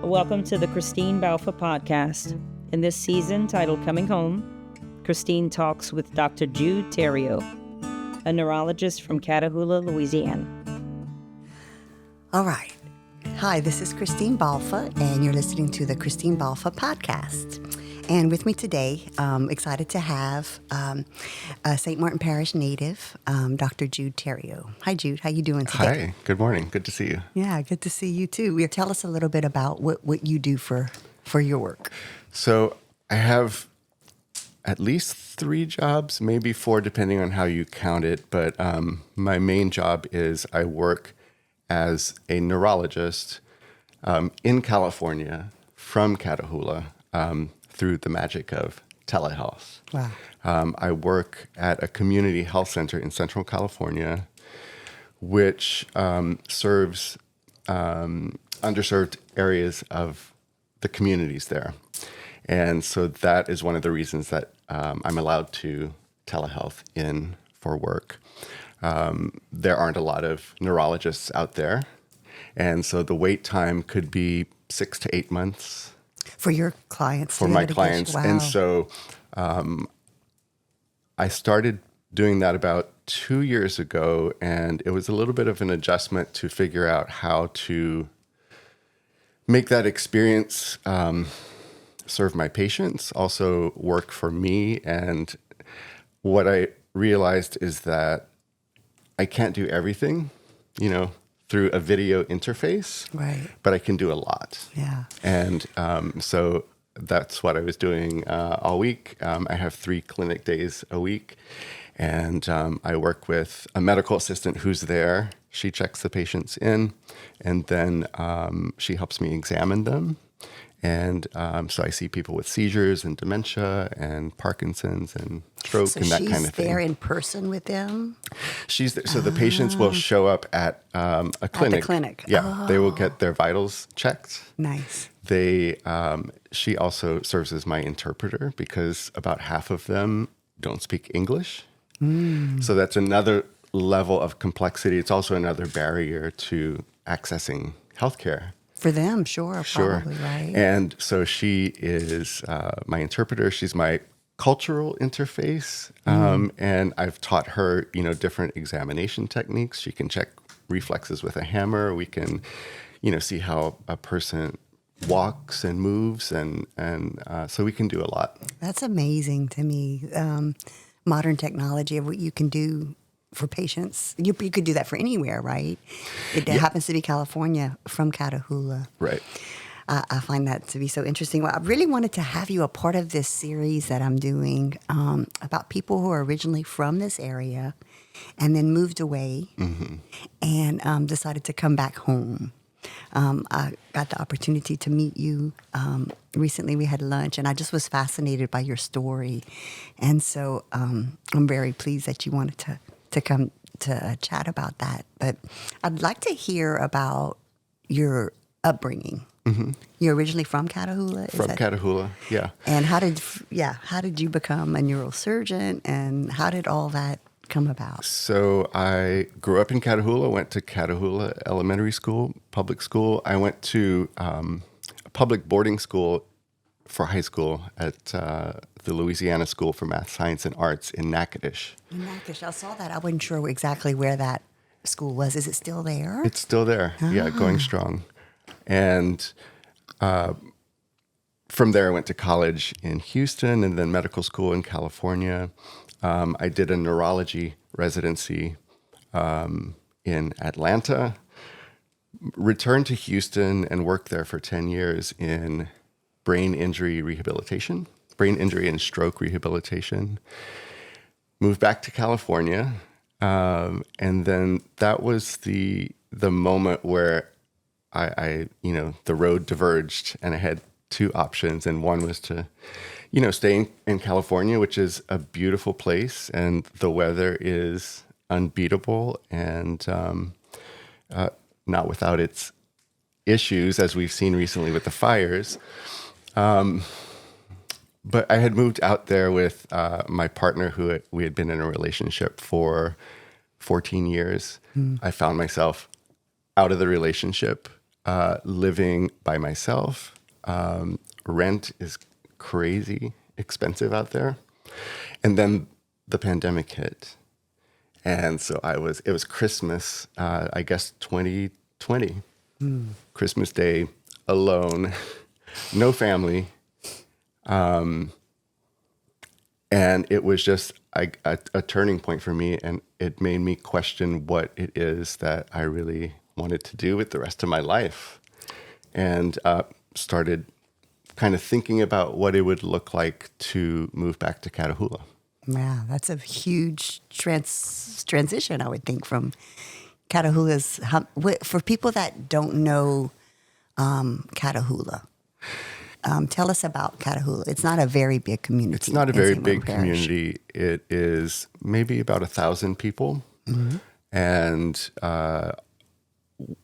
Welcome to the Christine Balfa podcast. In this season, titled Coming Home, Christine talks with Dr. Jude Theriot, a neurologist from Catahoula, Louisiana. All right. Hi, this is Christine Balfa, and you're listening to the Christine Balfa podcast. And with me today, excited to have a St. Martin Parish native, Dr. Jude Theriot. Hi, Jude. How you doing today? Hi. Good morning. Good to see you. Yeah, good to see you too. Tell us a little bit about what you do for your work. So I have at least 3 jobs, maybe 4, depending on how you count it. But my main job is I work as a neurologist in California from Catahoula through the magic of telehealth. Wow. I work at a community health center in Central California, which serves underserved areas of the communities there. And so that is one of the reasons that I'm allowed to telehealth in for work. There aren't a lot of neurologists out there. And so the wait time could be 6 to 8 months. For your clients? For my clients. Wow. And so I started doing that about 2 years ago, and it was a little bit of an adjustment to figure out how to make that experience serve my patients, also work for me. And what I realized is that I can't do everything, through a video interface, right? But I can do a lot. Yeah. And so that's what I was doing all week. I have 3 clinic days a week, and I work with a medical assistant who's there. She checks the patients in, and then she helps me examine them. And so I see people with seizures and dementia and Parkinson's and stroke and that kind of thing. So she's there in person with them? She's there. So the patients will show up at a clinic. At the clinic. Yeah. They will get their vitals checked. Nice. She also serves as my interpreter because about half of them don't speak English. So that's another level of complexity. It's also another barrier to accessing healthcare. For them, sure. Probably, right? And so she is my interpreter. She's my cultural interface. And I've taught her, different examination techniques. She can check reflexes with a hammer. We can, see how a person walks and moves. And so we can do a lot. That's amazing to me. Modern technology of what you can do for patients. You could do that for anywhere, right? It happens to be California from Catahoula. Right. I find that to be so interesting. Well, I really wanted to have you a part of this series that I'm doing about people who are originally from this area and then moved away and decided to come back home. I got the opportunity to meet you. Recently we had lunch, and I just was fascinated by your story. And so I'm very pleased that you wanted to come to chat about that. But I'd like to hear about your upbringing. You're originally from Catahoula? From Catahoula, yeah. And how did you become a neurosurgeon, and how did all that come about? So I grew up in Catahoula, went to Catahoula Elementary School, public school. I went to a public boarding school for high school at the Louisiana School for Math, Science, and Arts in Natchitoches. In Natchitoches, I saw that. I wasn't sure exactly where that school was. Is it still there? It's still there, yeah, going strong. And from there, I went to college in Houston and then medical school in California. I did a neurology residency in Atlanta, returned to Houston and worked there for 10 years in brain injury and stroke rehabilitation. Moved back to California, and then that was the moment where I the road diverged, and I had 2 options, and one was to, stay in California, which is a beautiful place, and the weather is unbeatable, and not without its issues, as we've seen recently with the fires. But I had moved out there with my partner, who we had been in a relationship for 14 years. I found myself out of the relationship living by myself. Rent is crazy expensive out there. And then the pandemic hit. And so it was Christmas, I guess 2020, Christmas Day, alone, no family. And it was just a turning point for me, and it made me question what it is that I really wanted to do with the rest of my life, and started kind of thinking about what it would look like to move back to Catahoula. Yeah, that's a huge transition, I would think, from Catahoula's. For people that don't know Catahoula, tell us about Catahoula. It's not a very big community. It's not a very big community. It is maybe about 1,000 people. Mm-hmm. And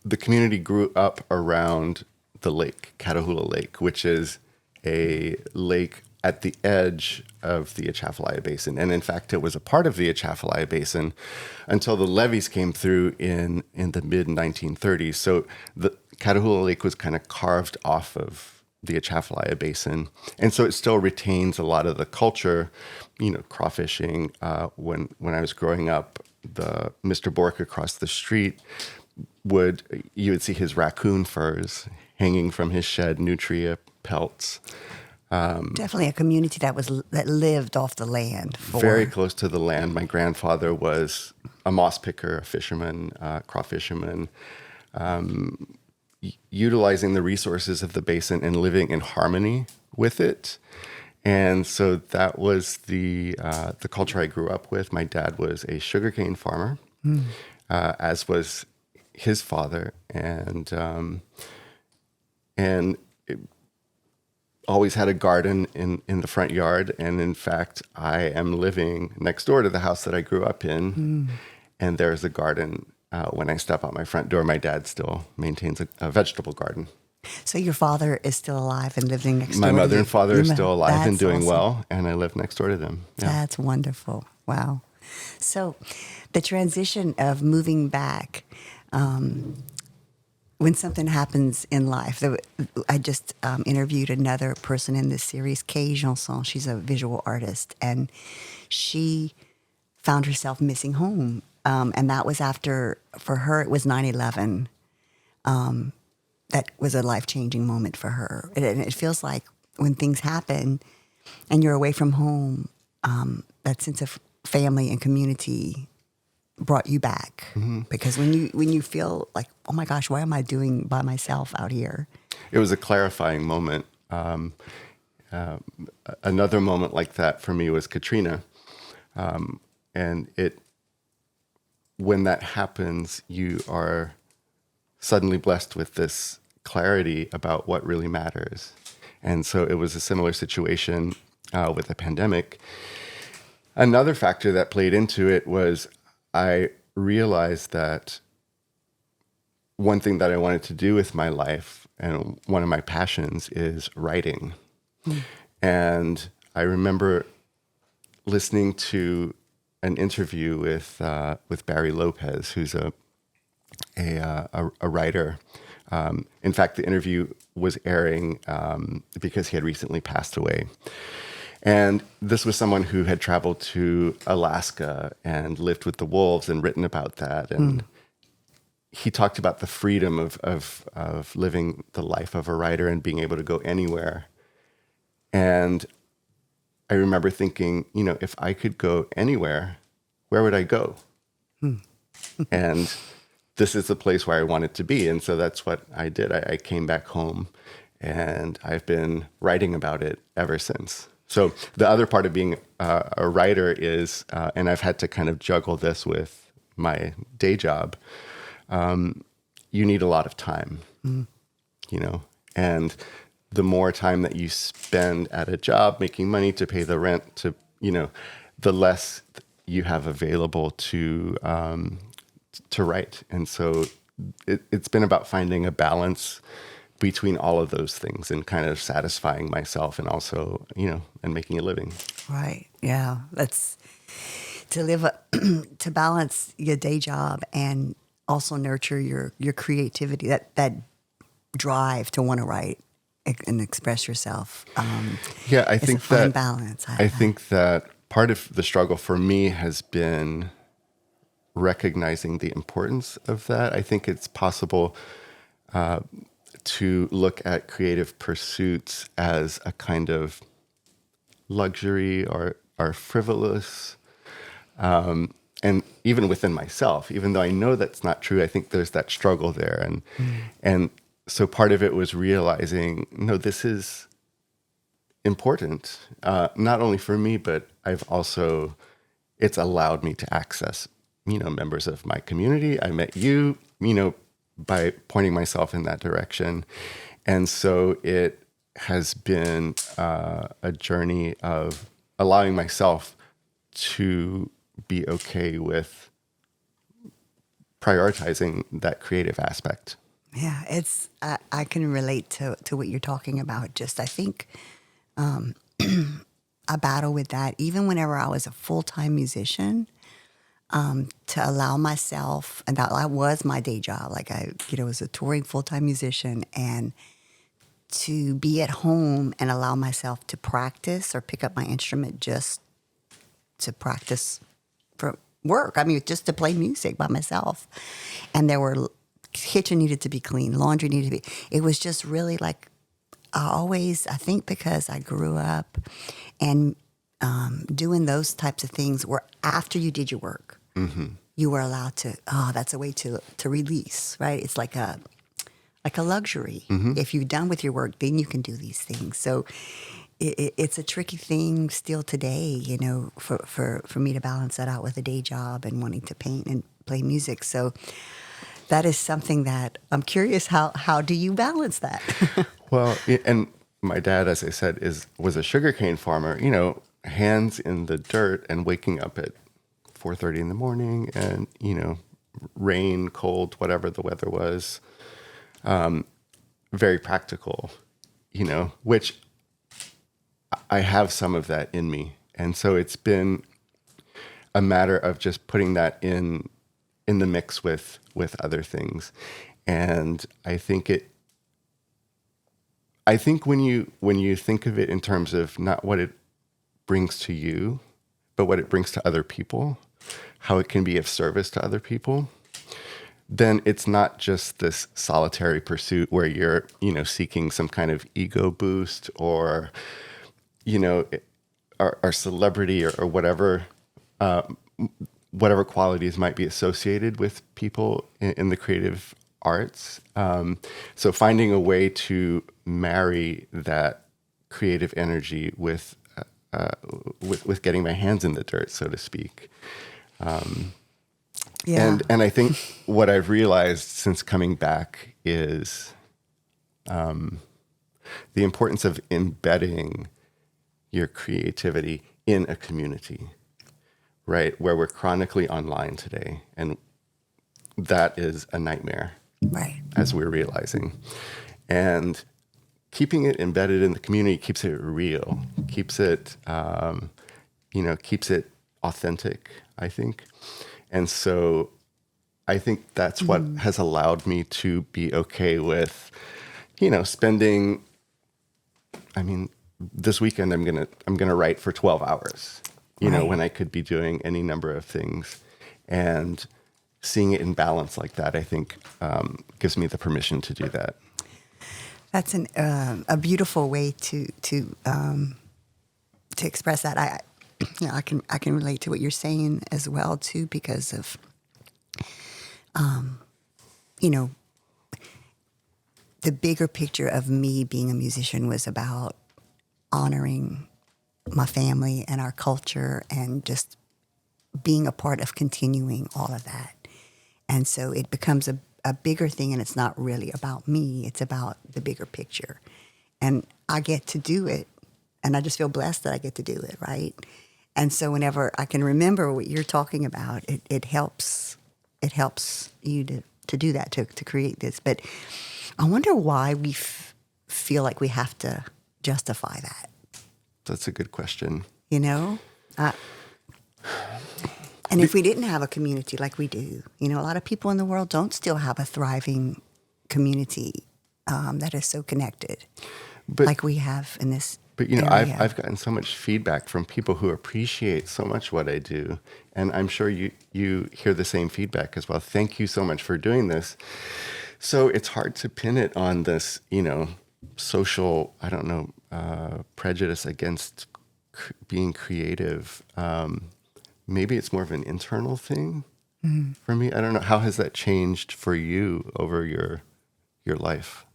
the community grew up around the lake, Catahoula Lake, which is a lake at the edge of the Atchafalaya Basin. And in fact, it was a part of the Atchafalaya Basin until the levees came through in the mid-1930s. So the Catahoula Lake was kind of carved off of the Atchafalaya Basin. And so it still retains a lot of the culture, crawfishing. When I was growing up, the Mr. Bork across the street you would see his raccoon furs hanging from his shed, nutria pelts. Definitely a community that lived off the land. Very close to the land. My grandfather was a moss picker, a fisherman, crawfisherman, utilizing the resources of the basin and living in harmony with it. And so that was the culture I grew up with. My dad was a sugarcane farmer, as was his father, and always had a garden in the front yard. And in fact, I am living next door to the house that I grew up in. And there's a garden. When I step out my front door, my dad still maintains a vegetable garden. So your father is still alive and living next door My to mother you? and father are still alive and That's doing awesome. well, and I live next door to them. Yeah. That's wonderful. Wow. So the transition of moving back, when something happens in life, I just interviewed another person in this series, Kay Janson. She's a visual artist, and she found herself missing home. And that was after, for her, it was 9/11. That was a life-changing moment for her. And it feels like when things happen and you're away from home, that sense of family and community brought you back. Mm-hmm. Because when you feel like, oh my gosh, what am I doing by myself out here? It was a clarifying moment. Another moment like that for me was Katrina. And when that happens, you are suddenly blessed with this clarity about what really matters. And so it was a similar situation with the pandemic. Another factor that played into it was I realized that one thing that I wanted to do with my life and one of my passions is writing. And I remember listening to an interview with Barry Lopez, who's a writer. In fact, the interview was airing because he had recently passed away. And this was someone who had traveled to Alaska and lived with the wolves and written about that. And he talked about the freedom of living the life of a writer and being able to go anywhere. And I remember thinking, if I could go anywhere, where would I go? And this is the place where I wanted to be. And so that's what I did. I came back home, and I've been writing about it ever since. So the other part of being a writer is, and I've had to kind of juggle this with my day job, you need a lot of time, and the more time that you spend at a job making money to pay the rent, the less you have available to write. And so it's been about finding a balance between all of those things and kind of satisfying myself and also, and making a living. Right. Yeah. That's to balance your day job and also nurture your creativity. That drive to want to write and express yourself. Yeah, I it's think a fine that balance. I think that part of the struggle for me has been recognizing the importance of that. I think it's possible to look at creative pursuits as a kind of luxury or frivolous. And even within myself, even though I know that's not true, I think there's that struggle there. And so part of it was realizing, no, this is important, not only for me, but it's allowed me to access, members of my community. I met you, by pointing myself in that direction. And so it has been a journey of allowing myself to be okay with prioritizing that creative aspect. Yeah, I can relate to what you're talking about. Just I think I battle with that even whenever I was a full-time musician. To allow myself, and that was my day job. Like I was a touring full-time musician, and to be at home and allow myself to practice or pick up my instrument just to practice for work. I mean, just to play music by myself. And kitchen needed to be clean, laundry needed to be. It was just really like I think because I grew up and doing those types of things where after you did your work, you were allowed to, that's a way to release, right? It's like a luxury. If you're done with your work, then you can do these things. So it's a tricky thing still today, for me to balance that out with a day job and wanting to paint and play music. So that is something that I'm curious, how do you balance that? Well, and my dad, as I said, was a sugarcane farmer, hands in the dirt and waking up at 4:30 in the morning and, rain, cold, whatever the weather was. Very practical, which I have some of that in me. And so it's been a matter of just putting that in the mix with other things. And I think when you think of it in terms of not what it brings to you, but what it brings to other people, how it can be of service to other people, then it's not just this solitary pursuit where you're, seeking some kind of ego boost or, our celebrity or whatever, whatever qualities might be associated with people in the creative arts. So finding a way to marry that creative energy with getting my hands in the dirt, so to speak. Yeah. And I think what I've realized since coming back is the importance of embedding your creativity in a community, right? Where we're chronically online today. And that is a nightmare, Right. as we're realizing. And keeping it embedded in the community keeps it real, keeps it, keeps it authentic, I think. And so I think that's what has allowed me to be okay with, spending, this weekend I'm gonna write for 12 hours, Right. when I could be doing any number of things. And seeing it in balance like that, I think, gives me the permission to do that. That's a beautiful way to express that. I can relate to what you're saying as well too, because of the bigger picture of me being a musician was about honoring my family and our culture and just being a part of continuing all of that. And so it becomes a bigger thing, and it's not really about me. It's about the bigger picture. And I get to do it, and I just feel blessed that I get to do it, right? And so whenever I can remember what you're talking about, it helps you to do that, to create this. But I wonder why we feel like we have to justify that. That's a good question. And if we didn't have a community like we do, a lot of people in the world don't still have a thriving community that is so connected, But like we have in this But area. I've gotten so much feedback from people who appreciate so much what I do, and I'm sure you hear the same feedback as well. Thank you so much for doing this. So it's hard to pin it on this, social, I don't know, prejudice against being creative. Maybe it's more of an internal thing for me. I don't know. How has that changed for you over your life?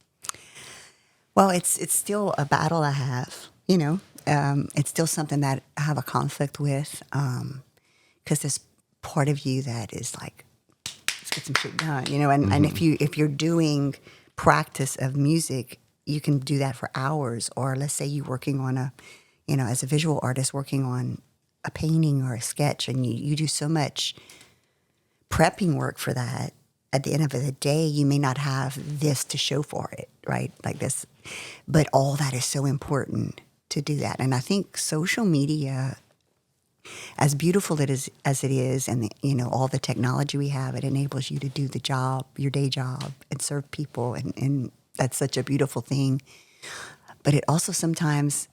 Well, it's still a battle I have, It's still something that I have a conflict with, because there's part of you that is like, let's get some shit done, and if you're doing practice of music, you can do that for hours. Or let's say you're working on as a visual artist working on a painting or a sketch, and you do so much prepping work for that. At the end of the day, you may not have this to show for it, right? Like this, but all that is so important to do that. And I think social media, as beautiful as it is, and all the technology we have, it enables you to do the job, your day job, and serve people, and that's such a beautiful thing. But it also sometimes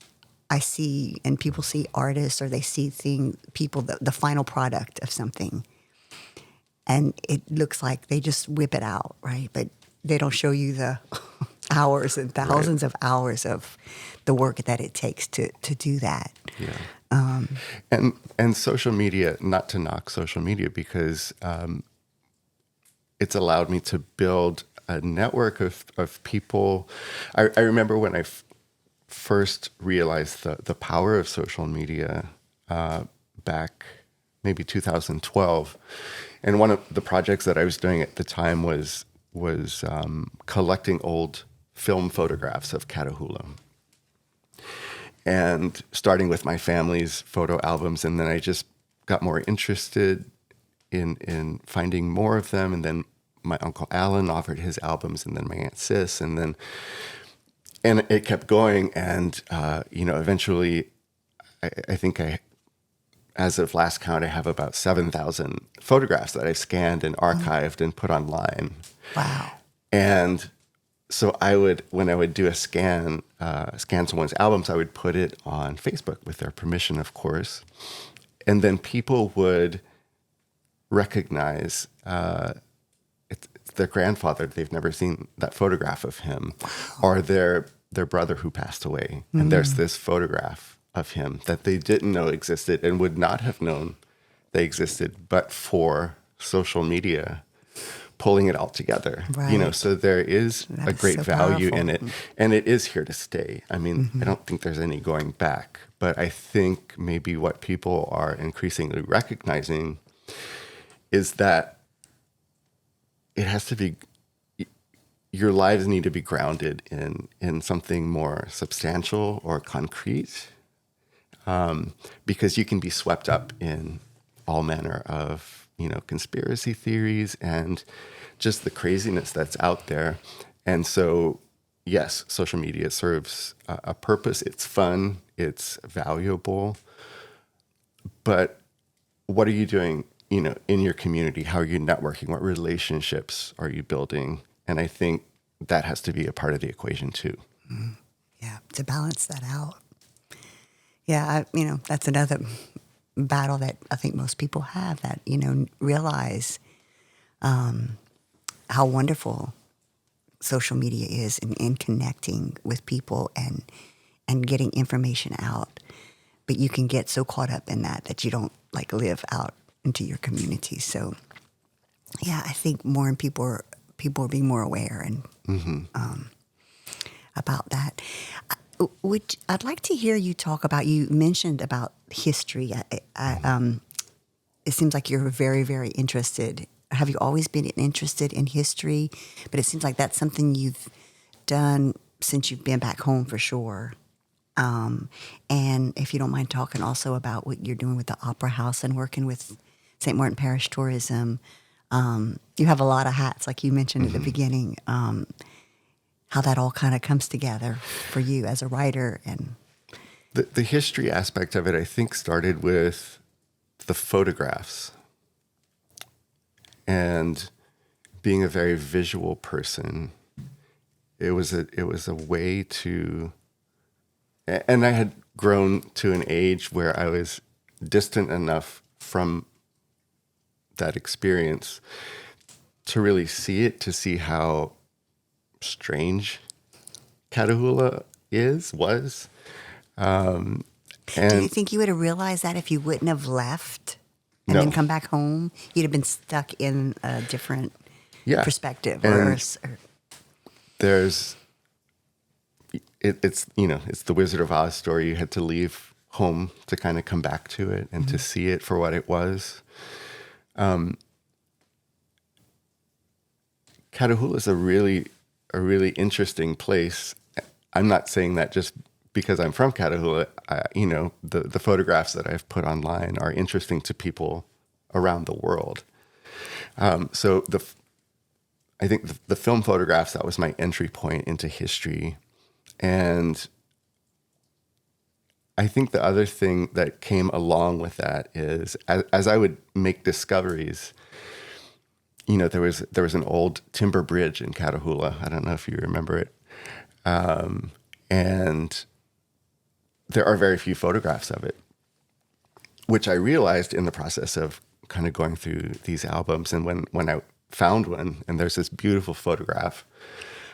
I see, and people see artists, or they see people, the final product of something. And it looks like they just whip it out, right? But they don't show you the hours and thousands of hours of the work that it takes to do that. Yeah. And social media, not to knock social media, because it's allowed me to build a network of people. I remember when I first realized the power of social media back maybe 2012. And one of the projects that I was doing at the time was collecting old film photographs of Catahoula, and starting with my family's photo albums. And then I just got more interested in finding more of them. And then my Uncle Alan offered his albums, and then my Aunt Sis, and it kept going. And, eventually I think as of last count, I have about 7,000 photographs that I've scanned and archived and put online. Wow. And so when I would do a scan someone's albums, I would put it on Facebook with their permission, of course. And then people would recognize it's their grandfather. They've never seen that photograph of him, or their brother who passed away. And there's this photograph of him that they didn't know existed and would not have known they existed, but for social media pulling it all together. Right. So there is That a is great so value powerful. in it, and it is here to stay. I mean, I don't think there's any going back, but I think maybe what people are increasingly recognizing is that it has to be, your lives need to be grounded in something more substantial or concrete, because you can be swept up in all manner of, conspiracy theories and just the craziness that's out there. And so, yes, social media serves a purpose. It's fun. It's valuable. But what are you doing, in your community? How are you networking? What relationships are you building? And I think that has to be a part of the equation too. Yeah, to balance that out. Yeah, that's another battle that I think most people have, that, realize how wonderful social media is in connecting with people and getting information out. But you can get so caught up in that you don't live out into your community. So, yeah, I think more and people are being more aware and about that. I'd like to hear you talk about. You mentioned about history. It seems like you're very, very interested. Have you always been interested in history? But it seems like that's something you've done since you've been back home, for sure. And if you don't mind talking also about what you're doing with the Opera House and working with St. Martin Parish Tourism. You have a lot of hats, like you mentioned at the beginning. How that all kind of comes together for you as a writer. And the history aspect of it, I think, started with the photographs, and being a very visual person it was a way to, and I had grown to an age where I was distant enough from that experience to really see it, to see how strange Catahoula was. Do you think you would have realized that if you wouldn't have left and No. then come back home? You'd have been stuck in a different perspective. There's, it's the Wizard of Oz story. You had to leave home to kind of come back to it and to see it for what it was. Catahoula is a really interesting place. I'm not saying that just because I'm from Catahoula. The photographs that I've put online are interesting to people around the world. So I think the film photographs, that was my entry point into history. And I think the other thing that came along with that is as I would make discoveries, there was an old timber bridge in Catahoula. I don't know if you remember it. And there are very few photographs of it, which I realized in the process of kind of going through these albums. And when I found one, and there's this beautiful photograph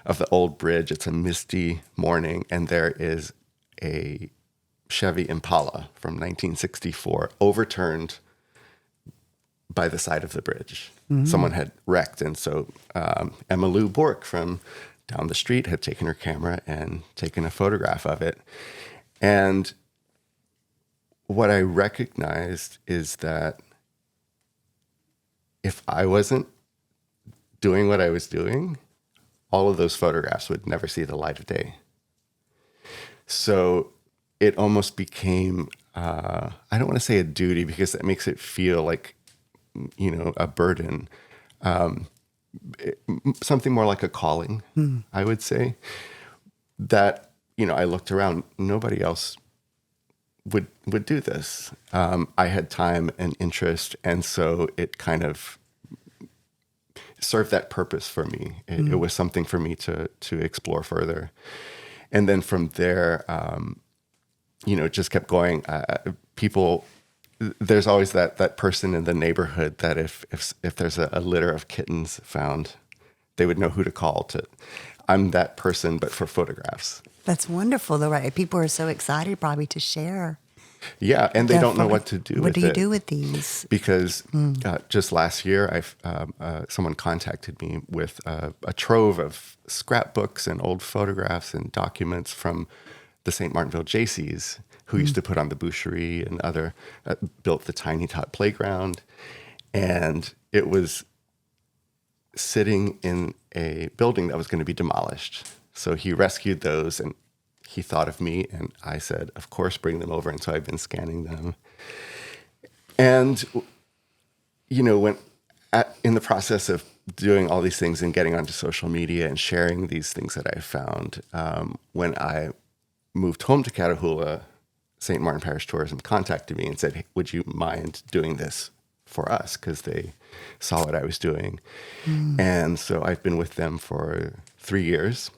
of the old bridge. It's a misty morning, and there is a Chevy Impala from 1964 overturned by the side of the bridge. Mm-hmm. Someone had wrecked, and so Emma Lou Bork from down the street had taken her camera and taken a photograph of it. And what I recognized is that if I wasn't doing what I was doing, all of those photographs would never see the light of day. So it almost became, I don't want to say a duty because that makes it feel like, a burden. Something more like a calling, I would say. That, I looked around, nobody else would do this. I had time and interest, and so it kind of served that purpose for me. It was something for me to explore further. And then from there, it just kept going. People, there's always that person in the neighborhood that if there's a litter of kittens found, they would know who to call to. I'm that person, but for photographs. That's wonderful, though, right? People are so excited probably to share. Yeah, and they don't know what to do with it. What do you do with these? Because just last year, someone contacted me with a trove of scrapbooks and old photographs and documents from the St. Martinville Jaycees, who used to put on the boucherie and built the Tiny Tot playground. And it was sitting in a building that was going to be demolished. So he rescued those, and he thought of me, and I said, of course, bring them over. And so I've been scanning them. And, in the process of doing all these things and getting onto social media and sharing these things that I found, when I moved home to Catahoula, St. Martin Parish Tourism contacted me and said, hey, would you mind doing this for us? Because they saw what I was doing. And so I've been with them for 3 years.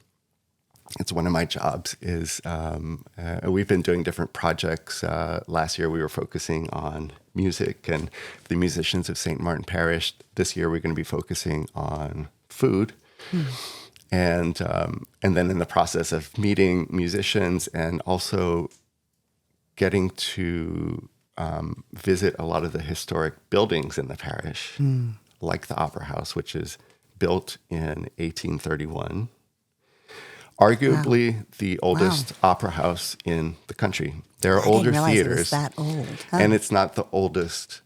It's one of my jobs. We've been doing different projects. Last year we were focusing on music and the musicians of St. Martin Parish. This year we're going to be focusing on food. And then in the process of meeting musicians and also getting to visit a lot of the historic buildings in the parish, like the Opera House, which is built in 1831. Arguably the oldest opera house in the country. There are older theaters. It was that old. Huh? And it's not the oldest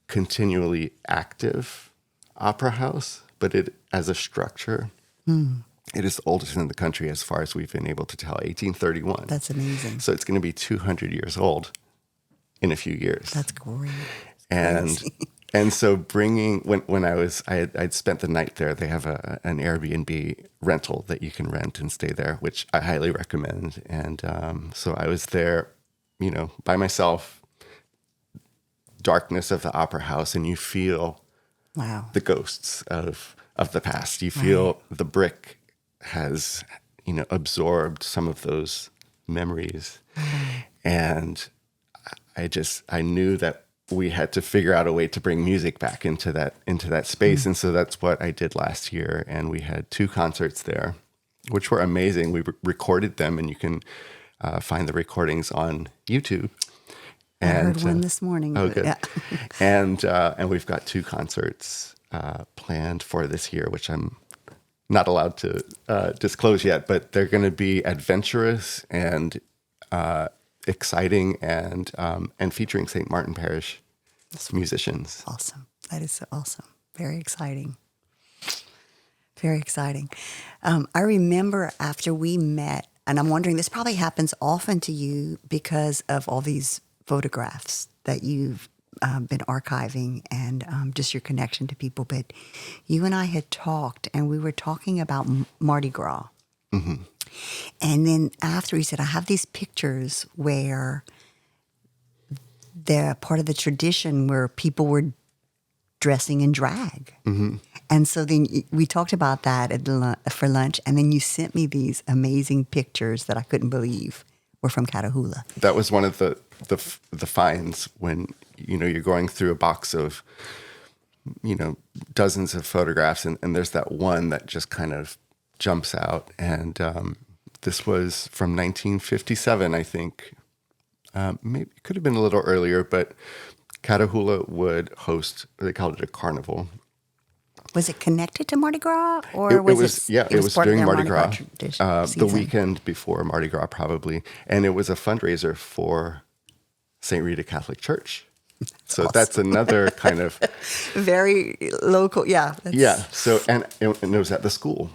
continually active opera house, but it as a structure, it is the oldest in the country as far as we've been able to tell, 1831. That's amazing. So it's going to be 200 years old in a few years. That's great. And so when I'd spent the night there, they have an Airbnb rental that you can rent and stay there, which I highly recommend. And so I was there, by myself, darkness of the opera house, and you feel the ghosts of the past. You feel the brick has, absorbed some of those memories. And I knew that we had to figure out a way to bring music back into that space. And so that's what I did last year. And we had 2 concerts there, which were amazing. We recorded them, and you can find the recordings on YouTube. I heard one this morning. Oh, good. Yeah. And we've got 2 concerts planned for this year, which I'm not allowed to disclose yet, but they're going to be adventurous and exciting and featuring St. Martin Parish musicians. Awesome. That is so awesome. Very exciting. Very exciting. I remember after we met, and I'm wondering, this probably happens often to you because of all these photographs that you've been archiving and just your connection to people. But you and I had talked, and we were talking about Mardi Gras. Mm-hmm. And then after, he said, I have these pictures where they're part of the tradition where people were dressing in drag. Mm-hmm. And so then we talked about that for lunch, and then you sent me these amazing pictures that I couldn't believe were from Catahoula. That was one of the finds when, you're going through a box of, dozens of photographs, and there's that one that just kind of jumps out. And this was from 1957, I think. Maybe it could have been a little earlier, but Catahoula would host, they called it a carnival. Was it connected to Mardi Gras, or it was during Mardi Gras, the season? weekend before Mardi Gras, probably, and it was a fundraiser for St. Rita Catholic Church. So that's another kind of very local, yeah. So and it was at the school,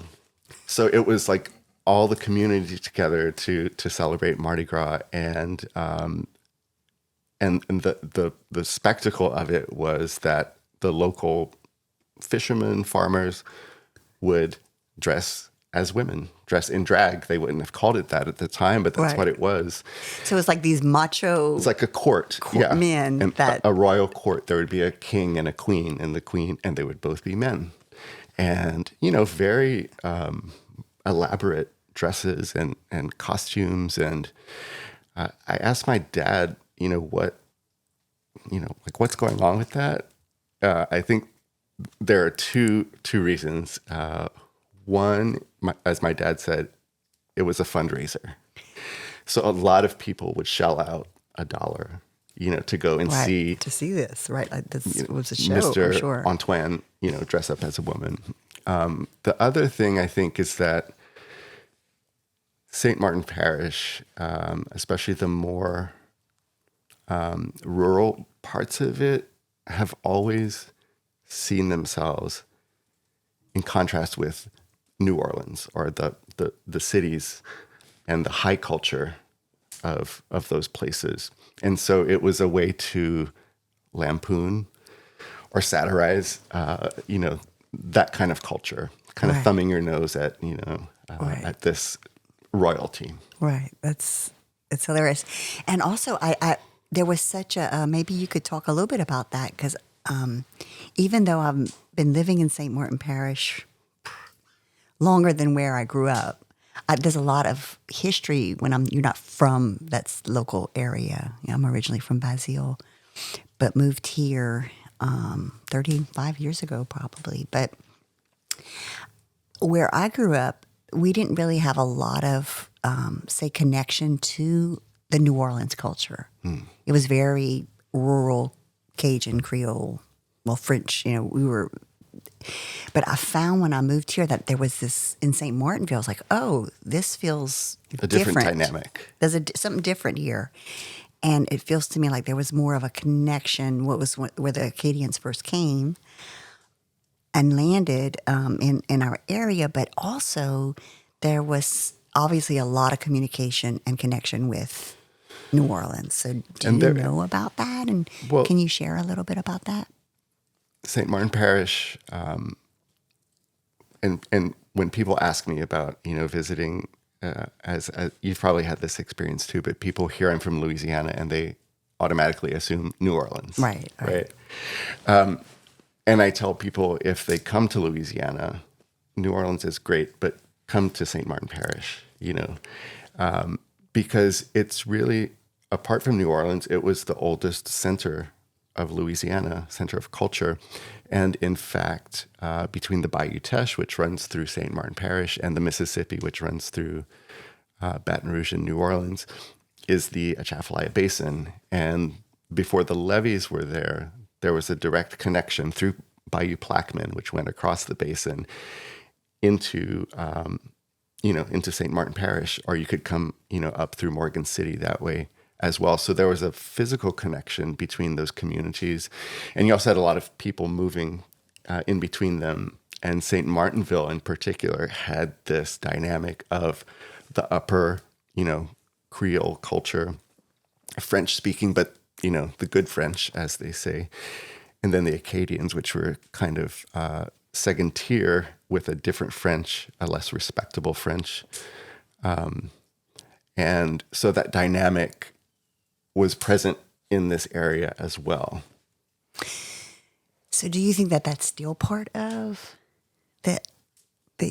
so it was like all the community together to celebrate Mardi Gras, and the spectacle of it was that the local fishermen, farmers would dress as women, dress in drag. They wouldn't have called it that at the time, but that's what it was. So it was like these macho... It's like a court men. And a royal court. There would be a king and a queen, and they would both be men. And, very elaborate dresses and costumes. And I asked my dad, what's going on with that? I think there are two reasons. One, as my dad said, it was a fundraiser. So a lot of people would shell out $1, to go and see. To see this, right? Like this was a show, Mr. for sure. Antoine, dress up as a woman. The other thing I think is that St. Martin Parish, especially the more rural parts of it, have always seen themselves in contrast with New Orleans, or the cities and the high culture of those places. And so it was a way to lampoon or satirize, that kind of culture, kind of thumbing your nose at, at this royalty. Right. It's hilarious. And also, I there was such a, maybe you could talk a little bit about that, because even though I've been living in St. Martin Parish longer than where I grew up, there's a lot of history when you're not from that local area. I'm originally from Basile, but moved here 35 years ago probably. But where I grew up, we didn't really have a lot of, connection to the New Orleans culture. It was very rural, Cajun, Creole, French, but I found when I moved here that there was this, in St. Martinville, I was like, oh, this feels a different dynamic. There's something different here. And it feels to me like there was more of a connection, where the Acadians first came and landed in our area, but also there was obviously a lot of communication and connection with New Orleans. So do you know about that? And can you share a little bit about that? St. Martin Parish, and when people ask me about, visiting, as you've probably had this experience too, but people hear I'm from Louisiana and they automatically assume New Orleans. Right. And I tell people, if they come to Louisiana, New Orleans is great, but come to St. Martin Parish, because it's really, apart from New Orleans, it was the oldest center of Louisiana, center of culture. And in fact, between the Bayou Teche, which runs through St. Martin Parish, and the Mississippi, which runs through Baton Rouge and New Orleans, is the Atchafalaya Basin. And before the levees were there, there was a direct connection through Bayou Plaquemine, which went across the basin into St. Martin Parish, or you could come, up through Morgan City that way as well. So there was a physical connection between those communities. And you also had a lot of people moving in between them. And St. Martinville in particular had this dynamic of the upper, Creole culture, French speaking, but, the good French, as they say. And then the Acadians, which were kind of second tier with a different French, a less respectable French. And so that dynamic was present in this area as well. So do you think that that's still part of the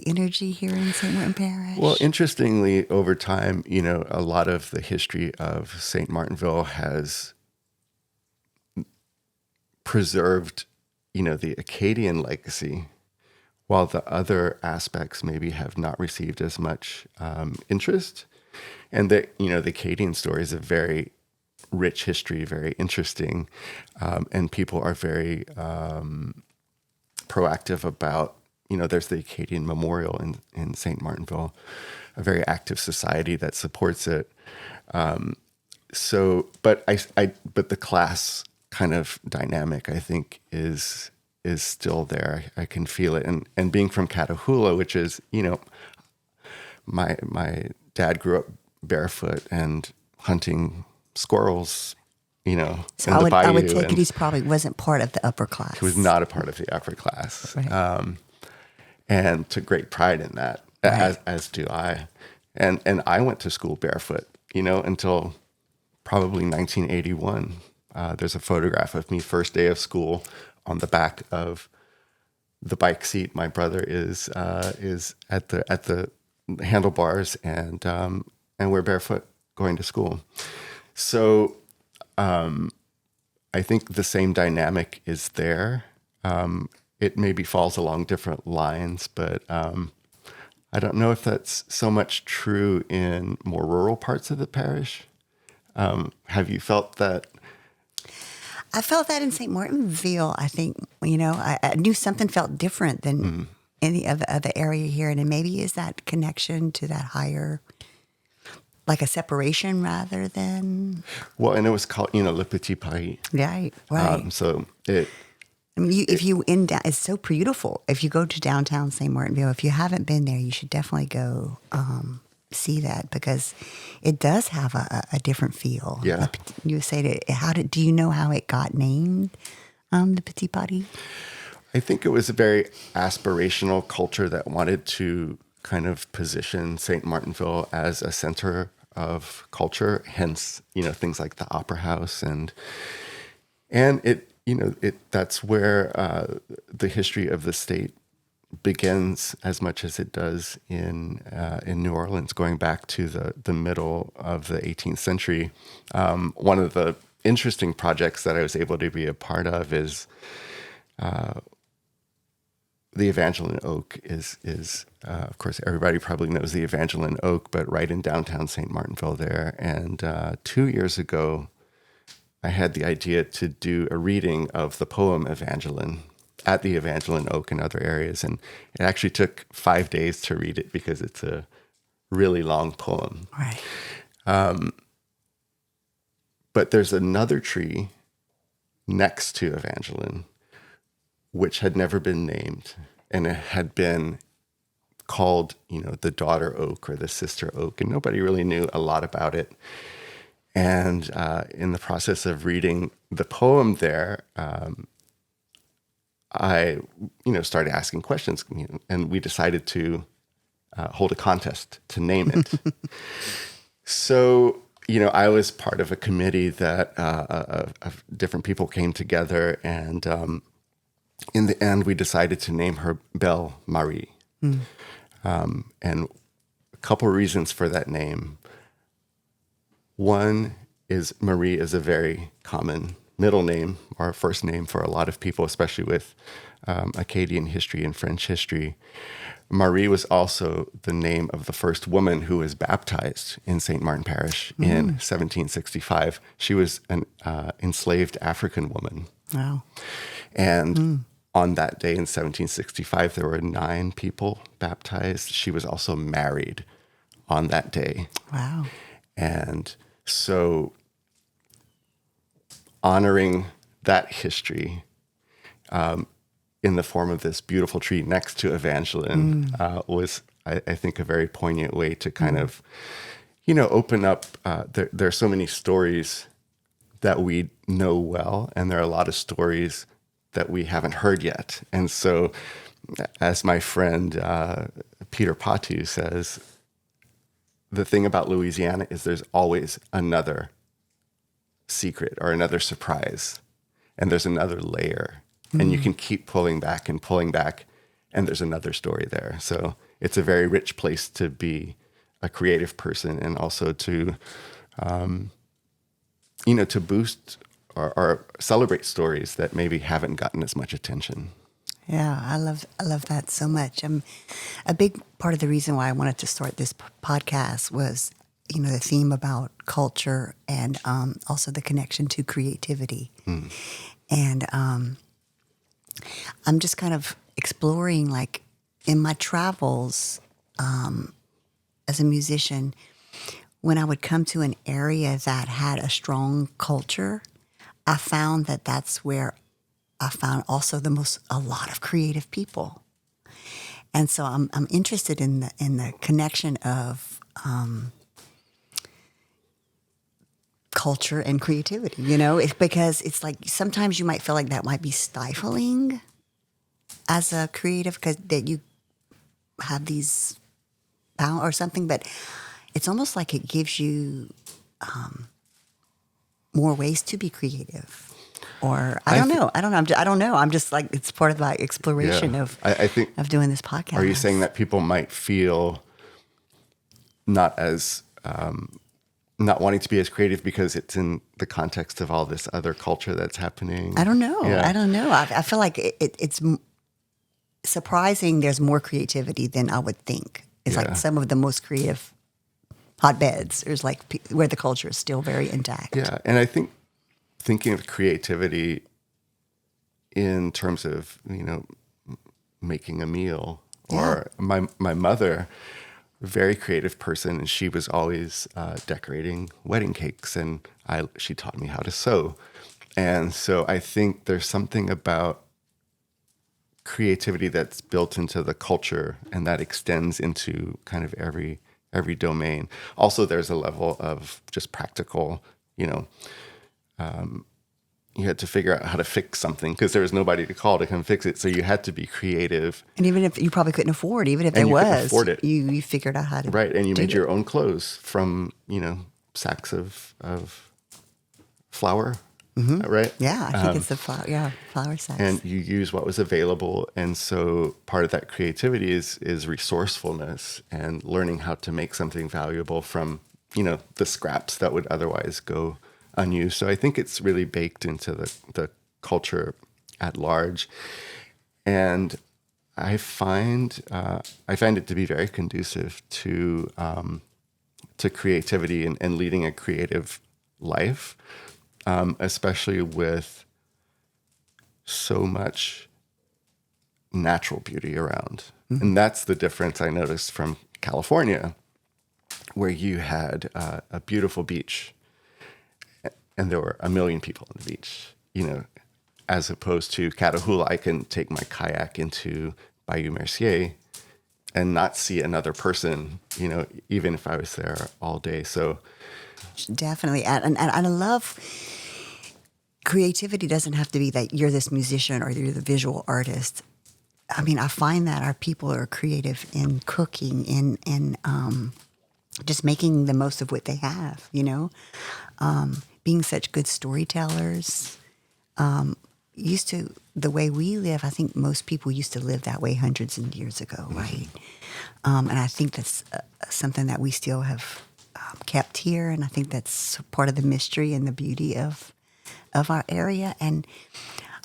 energy here in St. Martin Parish? Well, interestingly, over time, a lot of the history of St. Martinville has preserved, the Acadian legacy, while the other aspects maybe have not received as much interest. And the Acadian story is a very rich history, very interesting, and people are very proactive about, there's the Acadian Memorial in St. Martinville, a very active society that supports it. But the class kind of dynamic, I think, is still there. I can feel it. And being from Catahoula, which is, my dad grew up barefoot and hunting squirrels, so in I the bayou. would take it he probably wasn't part of the upper class. He was not a part of the upper class. Right. And took great pride in that, right. as do I. And I went to school barefoot, until probably 1981. There's a photograph of me first day of school. On the back of the bike seat, my brother is at the handlebars, and we're barefoot going to school. So I think the same dynamic is there. It maybe falls along different lines, but I don't know if that's so much true in more rural parts of the parish. Have you felt that? I felt that in St. Martinville. I think, I knew something felt different than any of the other area here. And it maybe is that connection to that higher, like a separation rather than. Well, and it was called, Le Petit Paris. Right. So it. I mean, it's so beautiful. If you go to downtown St. Martinville, if you haven't been there, you should definitely go see that, because it does have a different feel. Yeah. You say that. Do you know how it got named, the Petit Paris? I think it was a very aspirational culture that wanted to kind of position St. Martinville as a center of culture. Hence, things like the Opera House and it. That's where the history of the state begins, as much as it does in New Orleans, going back to the middle of the 18th century. One of the interesting projects that I was able to be a part of is the Evangeline Oak is of course, everybody probably knows the Evangeline Oak, but right in downtown St. Martinville there. And 2 years ago, I had the idea to do a reading of the poem Evangeline at the Evangeline Oak and other areas. And it actually took 5 days to read it because it's a really long poem. Right. But there's another tree next to Evangeline, which had never been named. And it had been called, the daughter oak or the sister oak. And nobody really knew a lot about it. And in the process of reading the poem there, I, started asking questions, and we decided to hold a contest to name it. So, I was part of a committee that of different people came together, and in the end, we decided to name her Belle Marie. And a couple reasons for that name. One is Marie is a very common middle name or first name for a lot of people, especially with Acadian history and French history. Marie was also the name of the first woman who was baptized in St. Martin Parish in 1765. She was an enslaved African woman. Wow. And on that day in 1765, there were 9 people baptized. She was also married on that day. Wow. And so honoring that history in the form of this beautiful tree next to Evangeline was, I think, a very poignant way to kind of, open up. There are so many stories that we know well, and there are a lot of stories that we haven't heard yet. And so, as my friend Peter Patu says, the thing about Louisiana is there's always another secret or another surprise, and there's another layer, and you can keep pulling back, and there's another story there. So it's a very rich place to be a creative person, and also to, to boost or celebrate stories that maybe haven't gotten as much attention. Yeah, I love that so much. A big part of the reason why I wanted to start this podcast was, the theme about culture and also the connection to creativity. And I'm just kind of exploring, like, in my travels as a musician, when I would come to an area that had a strong culture, I found that that's where I found also a lot of creative people. And so I'm interested in the connection of culture and creativity, because it's like sometimes you might feel like that might be stifling as a creative because that you have these power or something, but it's almost like it gives you more ways to be creative. Or I don't know. I'm just like, it's part of my exploration of doing this podcast. Are you saying that people might feel not as not wanting to be as creative because it's in the context of all this other culture that's happening? I don't know. Yeah. I don't know. I feel like it's surprising. There's more creativity than I would think. It's like some of the most creative hotbeds. There's like where the culture is still very intact. Yeah, and I think thinking of creativity in terms of, making a meal, or my mother, very creative person, and she was always decorating wedding cakes, and she taught me how to sew. And so I think there's something about creativity that's built into the culture, and that extends into kind of every domain. Also, there's a level of just practical, you had to figure out how to fix something because there was nobody to call to come fix it. So you had to be creative. And even if you probably couldn't afford, even if there was, you figured out how to Right, and you made your own clothes from, sacks of flour, right? Yeah, I think it's the flour sacks. And you use what was available. And so part of that creativity is resourcefulness and learning how to make something valuable from, the scraps that would otherwise go unused. So I think it's really baked into the culture at large. And I find it to be very conducive to creativity and leading a creative life, especially with so much natural beauty around. And that's the difference I noticed from California, where you had a beautiful beach, and there were 1 million people on the beach, as opposed to Catahoula. I can take my kayak into Bayou Mercier and not see another person, even if I was there all day. So definitely. And I love creativity doesn't have to be that you're this musician or you're the visual artist. I mean, I find that our people are creative in cooking, in just making the most of what they have, being such good storytellers, the way we live, I think most people used to live that way hundreds of years ago, right? And I think that's something that we still have kept here, and I think that's part of the mystery and the beauty of our area. And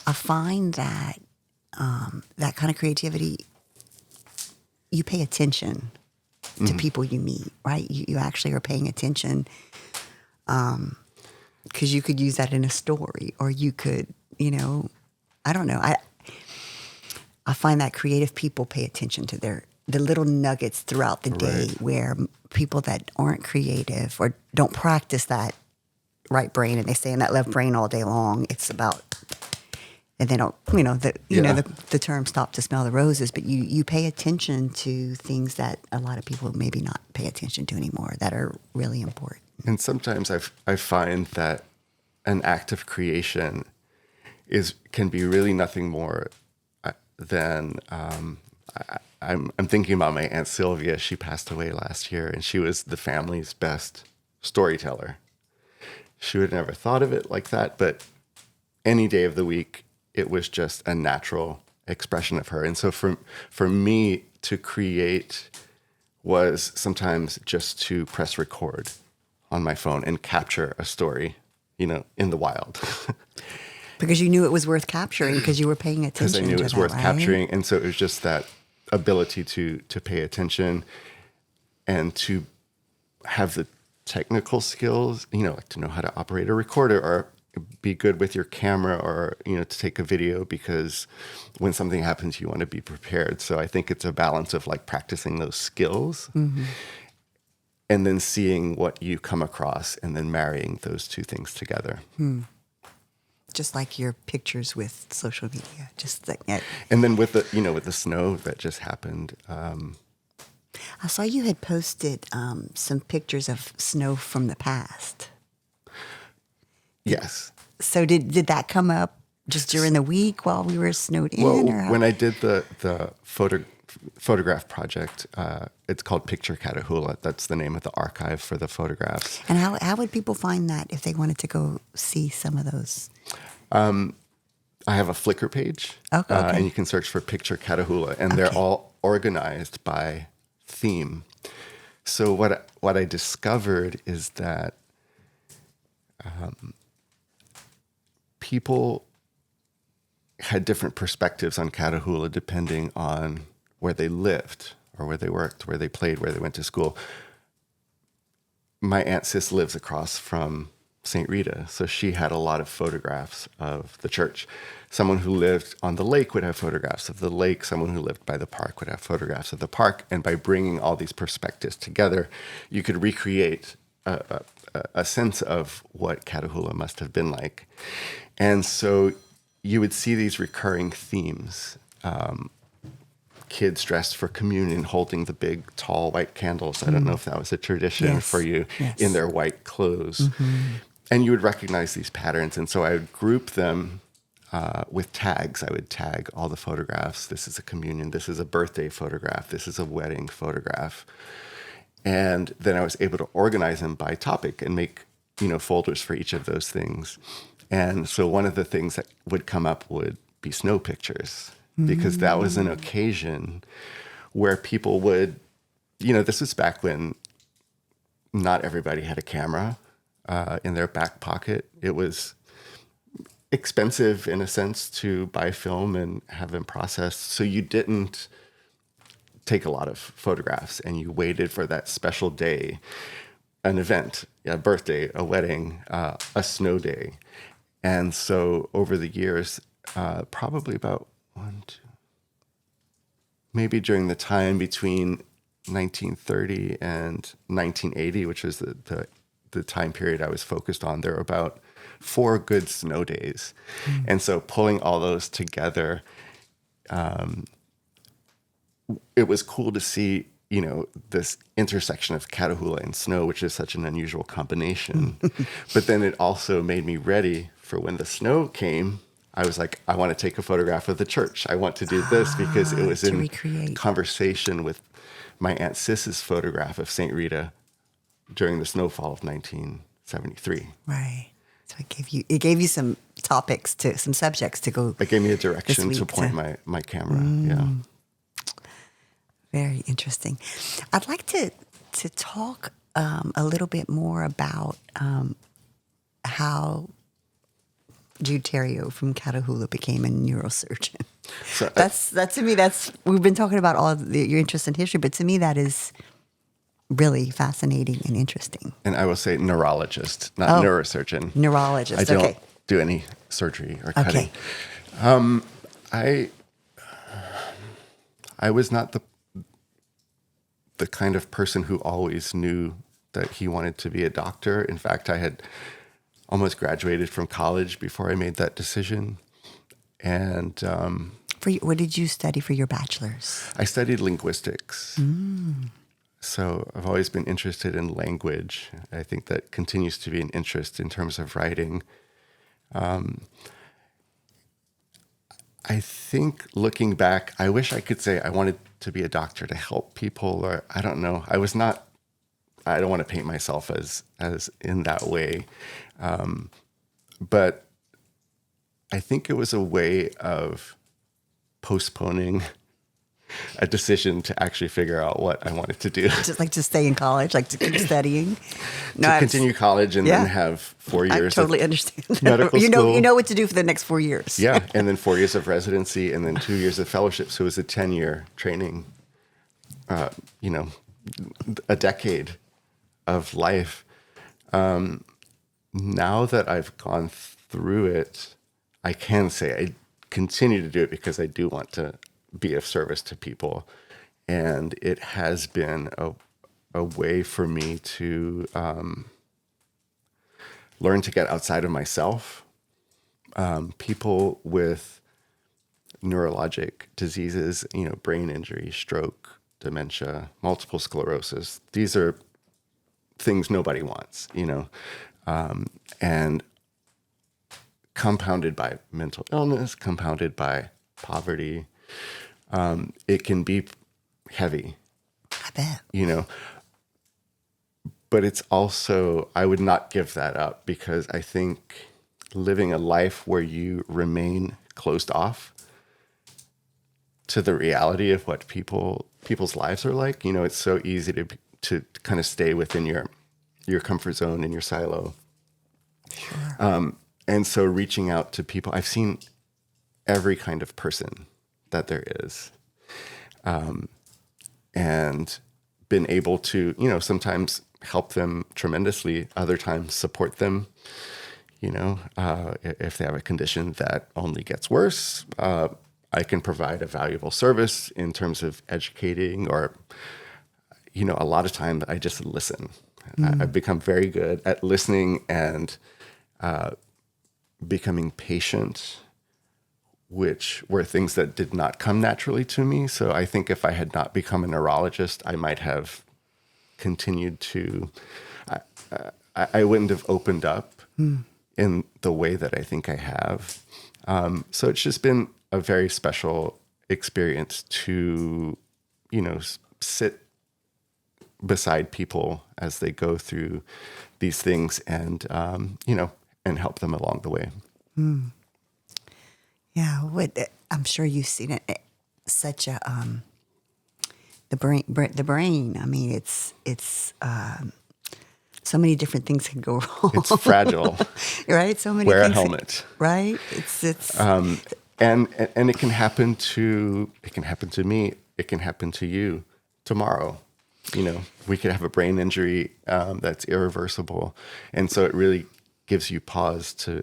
I find that that kind of creativity, you pay attention to people you meet, right? You actually are paying attention because you could use that in a story, or you could, I don't know. I find that creative people pay attention to the little nuggets throughout the day, where people that aren't creative or don't practice that right brain, and they stay in that left brain all day long, it's about, and they don't, the term "stop to smell the roses," but you pay attention to things that a lot of people maybe not pay attention to anymore that are really important. And sometimes I find that an act of creation can be really nothing more than I'm thinking about my Aunt Sylvia. She passed away last year, and she was the family's best storyteller. She would have never thought of it like that, but any day of the week, it was just a natural expression of her. And so for me to create was sometimes just to press record on my phone and capture a story, in the wild. Because you knew it was worth capturing, because you were paying attention. Because I knew it was worth right? capturing. And so it was just that ability to pay attention and to have the technical skills, like to know how to operate a recorder or be good with your camera, or, to take a video, because when something happens, you want to be prepared. So I think it's a balance of like practicing those skills and then seeing what you come across and then marrying those two things together. Just like your pictures with social media, just like that. And then with the snow that just happened. I saw you had posted some pictures of snow from the past. Yes. So did that come up just during the week while we were snowed in? Well, when I did the photograph project, it's called Picture Catahoula. That's the name of the archive for the photographs. And how would people find that if they wanted to go see some of those? I have a Flickr page, Okay. And you can search for Picture Catahoula, and they're all organized by theme. So what I discovered is that people had different perspectives on Catahoula depending on where they lived or where they worked, where they played, where they went to school. My Aunt Sis lives across from St. Rita, so she had a lot of photographs of the church. Someone who lived on the lake would have photographs of the lake. Someone who lived by the park would have photographs of the park. And by bringing all these perspectives together, you could recreate a sense of what Catahoula must have been like. And so you would see these recurring themes. Kids dressed for communion holding the big, tall, white candles. I don't know if that was a tradition for you, in their white clothes. And you would recognize these patterns. And so I would group them with tags. I would tag all the photographs. This is a communion. This is a birthday photograph. This is a wedding photograph. And then I was able to organize them by topic and make, folders for each of those things. And so one of the things that would come up would be snow pictures, because that was an occasion where people would, this was back when not everybody had a camera in their back pocket. It was expensive in a sense to buy film and have them processed. So you didn't take a lot of photographs, and you waited for that special day, an event, a birthday, a wedding, a snow day. And so over the years, probably about maybe during the time between 1930 and 1980, which was the time period I was focused on, there were about 4 good snow days. And so pulling all those together, it was cool to see, this intersection of Catahoula and snow, which is such an unusual combination. But then it also made me ready for when the snow came. I was like, I want to take a photograph of the church. I want to do this, because it was in recreate. Conversation with my Aunt Sis's photograph of St. Rita during the snowfall of 1973. Right. So it gave you some some subjects to go. It gave me a direction this to week point my camera. Yeah. Very interesting. I'd like to talk a little bit more about how Jude Theriot from Catahoula became a neurosurgeon. So To me, we've been talking about your interest in history, but to me that is really fascinating and interesting. and I will say neurologist, not neurosurgeon. Neurologist. I don't Okay. do any surgery or cutting. Okay. I was not the kind of person who always knew that he wanted to be a doctor. In fact, I had almost graduated from college before I made that decision. And What did you study for your bachelor's? I studied linguistics. So I've always been interested in language. I think that continues to be an interest in terms of writing. I think looking back, I wish I could say I wanted to be a doctor to help people, or I don't know. I don't want to paint myself as in that way. But I think it was a way of postponing a decision to actually figure out what I wanted to do. Just like to stay in college, like to keep studying. To continue college and then have 4 years I totally understand. medical school. You know what to do for the next 4 years. Yeah, and then 4 years of residency and then 2 years of fellowship. So it was a 10-year training, a decade of life. Now that I've gone through it, I can say I continue to do it because I do want to be of service to people. And it has been a way for me to learn to get outside of myself. People with neurologic diseases, brain injury, stroke, dementia, multiple sclerosis, these are things nobody wants, and compounded by mental illness, compounded by poverty. It can be heavy. I bet. But it's also, I would not give that up because I think living a life where you remain closed off to the reality of what people's lives are like, it's so easy to kind of stay within your comfort zone and your silo. Sure. And so reaching out to people, I've seen every kind of person that there is, and been able to, sometimes help them tremendously, other times support them, if they have a condition that only gets worse, I can provide a valuable service in terms of educating, or, a lot of times I just listen. I've become very good at listening and becoming patient, which were things that did not come naturally to me. So I think if I had not become a neurologist, I might have continued to, I wouldn't have opened up in the way that I think I have. So it's just been a very special experience to, sit beside people as they go through these things and, and help them along the way. Yeah, I'm sure you've seen it. Such a the brain. I mean, it's so many different things can go wrong. It's fragile. Right? So many Wear things. a helmet. Right? It's and it can happen to me. It can happen to you tomorrow. We could have a brain injury that's irreversible, and so it really gives you pause to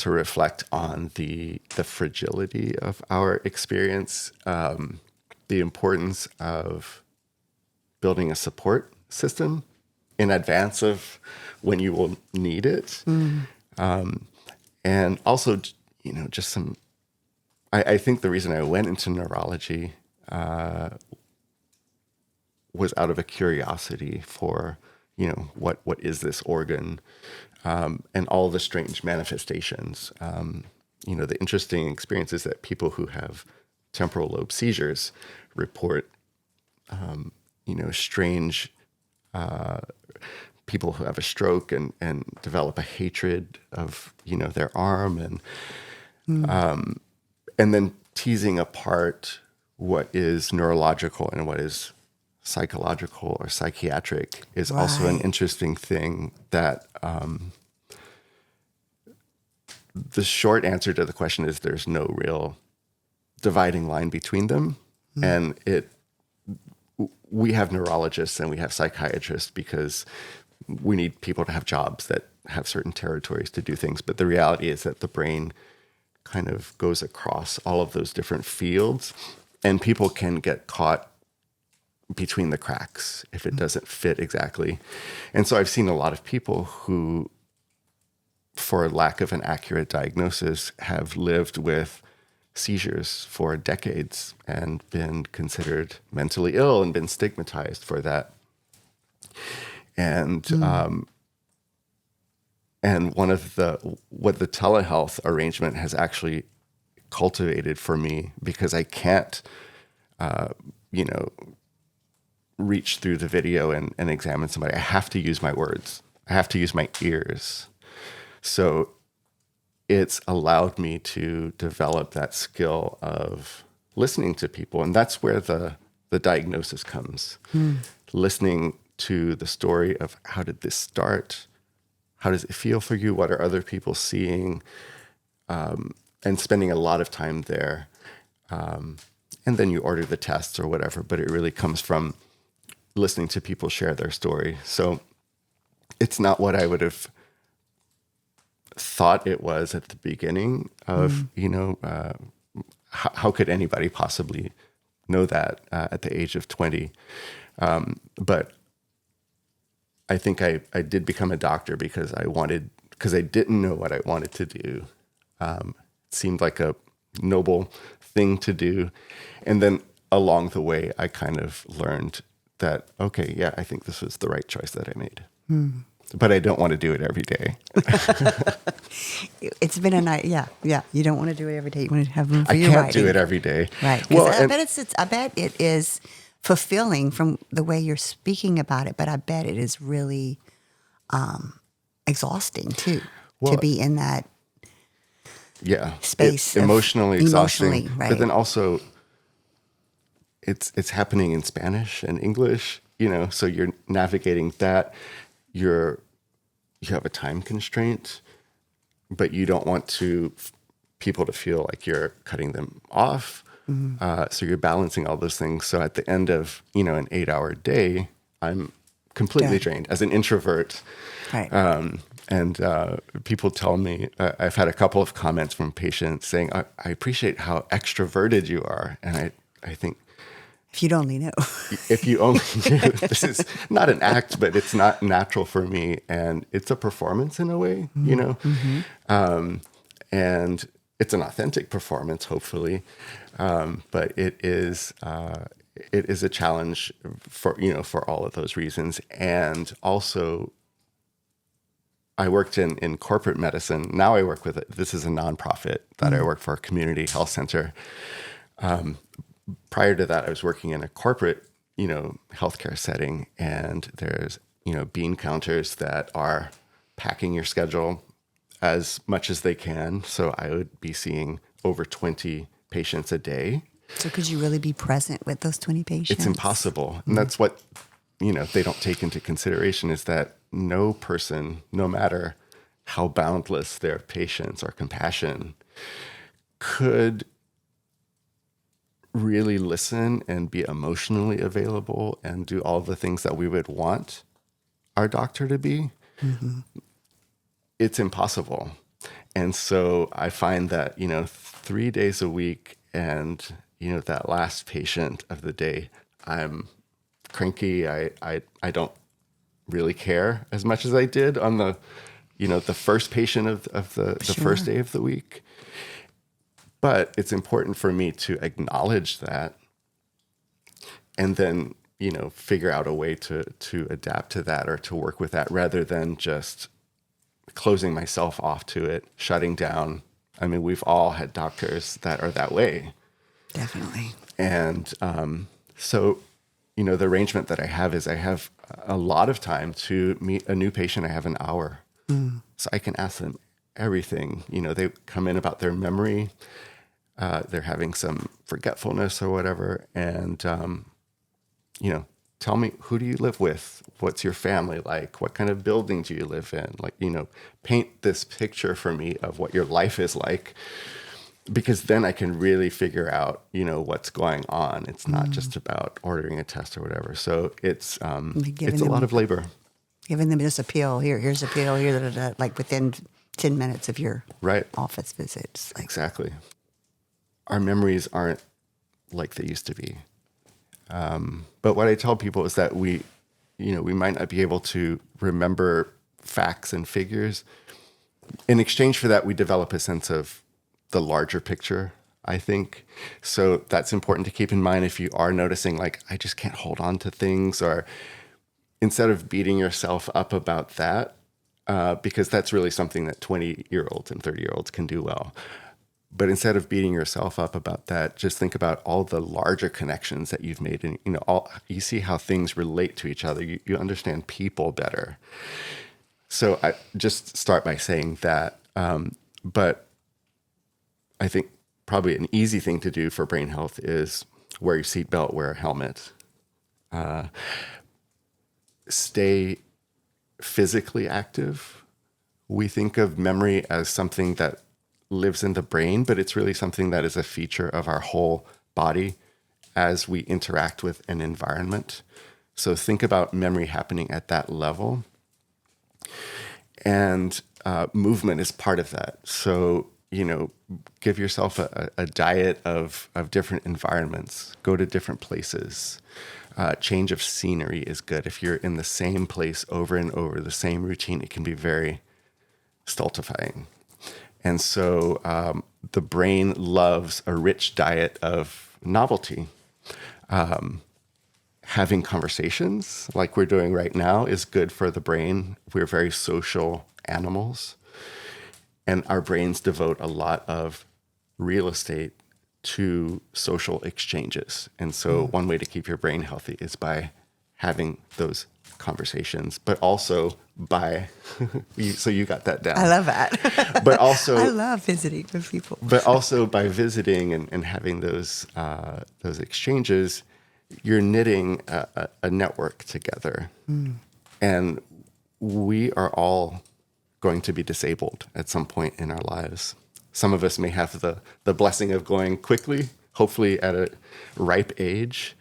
reflect on the fragility of our experience, the importance of building a support system in advance of when you will need it, and also, just some. I think the reason I went into neurology was out of a curiosity for, what is this organ, and all the strange manifestations. The interesting experience is that people who have temporal lobe seizures report, strange people who have a stroke and develop a hatred of, their arm, and then teasing apart what is neurological and what is psychological or psychiatric is also an interesting thing that the short answer to the question is there's no real dividing line between them. And we have neurologists and we have psychiatrists because we need people to have jobs that have certain territories to do things. But the reality is that the brain kind of goes across all of those different fields, and people can get caught between the cracks if it doesn't fit exactly. And so I've seen a lot of people who, for lack of an accurate diagnosis, have lived with seizures for decades and been considered mentally ill and been stigmatized for that. And and one of what the telehealth arrangement has actually cultivated for me, because I can't, reach through the video and examine somebody. I have to use my words. I have to use my ears. So it's allowed me to develop that skill of listening to people. And that's where the diagnosis comes. Listening to the story of, how did this start? How does it feel for you? What are other people seeing? And spending a lot of time there. And then you order the tests or whatever, but it really comes from listening to people share their story. So it's not what I would have thought it was at the beginning of, how could anybody possibly know that at the age of 20? But I think I did become a doctor because I didn't know what I wanted to do. It seemed like a noble thing to do. And then along the way, I kind of learned that, okay, yeah, I think this was the right choice that I made. But I don't want to do it every day. It's been a night. Yeah. You don't want to do it every day. You want to have room for your I can't writing. do it every day. Right. Well, I bet it is fulfilling from the way you're speaking about it, but I bet it is really exhausting too, to be in that space. Emotionally exhausting. Right. But then also, it's happening in Spanish and English, so you're navigating that. You have a time constraint, but you don't want people to feel like you're cutting them off. So you're balancing all those things. So at the end of, an 8-hour day, I'm completely drained as an introvert. Right. And people tell me, I've had a couple of comments from patients saying, I appreciate how extroverted you are. And I think, if you'd only know. If you only knew, this is not an act, but it's not natural for me. And it's a performance in a way, and it's an authentic performance, hopefully. But it is a challenge for all of those reasons. And also, I worked in corporate medicine. Now I work this is a nonprofit that I work for, a community health center. Prior to that, I was working in a corporate, healthcare setting, and there's, bean counters that are packing your schedule as much as they can. So I would be seeing over 20 patients a day. So could you really be present with those 20 patients? It's impossible. And that's what, they don't take into consideration, is that no person, no matter how boundless their patience or compassion, could really listen and be emotionally available and do all the things that we would want our doctor to be. It's impossible. And so I find that, 3 days a week and, that last patient of the day, I'm cranky. I don't really care as much as I did on the, the first patient of the first day of the week. But it's important for me to acknowledge that and then, figure out a way to adapt to that or to work with that, rather than just closing myself off to it, shutting down. I mean, we've all had doctors that are that way. Definitely. And so the arrangement that I have is I have a lot of time to meet a new patient. I have an hour. So I can ask them everything. They come in about their memory. They're having some forgetfulness or whatever. And, tell me, who do you live with? What's your family like? What kind of building do you live in? Like, paint this picture for me of what your life is like, because then I can really figure out, what's going on. It's not just about ordering a test or whatever. So it's a lot of labor. Giving them just a pill. Here's a pill. Here, like within 10 minutes of your office visits. Exactly. Our memories aren't like they used to be. But what I tell people is that we might not be able to remember facts and figures. In exchange for that, we develop a sense of the larger picture, I think. So that's important to keep in mind if you are noticing, like, I just can't hold on to things, or instead of beating yourself up about that, because that's really something that 20-year-olds and 30-year-olds can do well. But instead of beating yourself up about that, just think about all the larger connections that you've made. And, you see how things relate to each other. You understand people better. So I just start by saying that. But I think probably an easy thing to do for brain health is wear your seatbelt, wear a helmet. Stay physically active. We think of memory as something that lives in the brain, but it's really something that is a feature of our whole body as we interact with an environment. So think about memory happening at that level. And movement is part of that. So, give yourself a diet of different environments. Go to different places. Change of scenery is good. If you're in the same place over and over, the same routine, it can be very stultifying. And so the brain loves a rich diet of novelty. Having conversations like we're doing right now is good for the brain. We're very social animals. And our brains devote a lot of real estate to social exchanges. And so one way to keep your brain healthy is by having those conversations, but also by, so you got that down. I love that. But also, I love visiting with people. But also by visiting and having those exchanges, you're knitting a network together. And we are all going to be disabled at some point in our lives. Some of us may have the blessing of going quickly, hopefully at a ripe age.